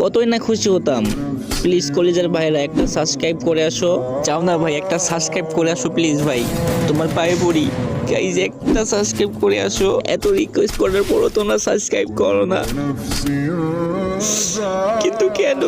কতই না খুশি হতাম। প্লিজ কলেজের ভাইরা একটা সাবস্ক্রাইব করে আসো। চাও না ভাই একটা সাবস্ক্রাইব করে আসো প্লিজ ভাই, তোমার পায়ে পড়ি গাইজ, একটা সাবস্ক্রাইব করে আসো। এত রিকোয়েস্ট করার পরও তোমরা সাবস্ক্রাইব করো না, কিন্তু কেন?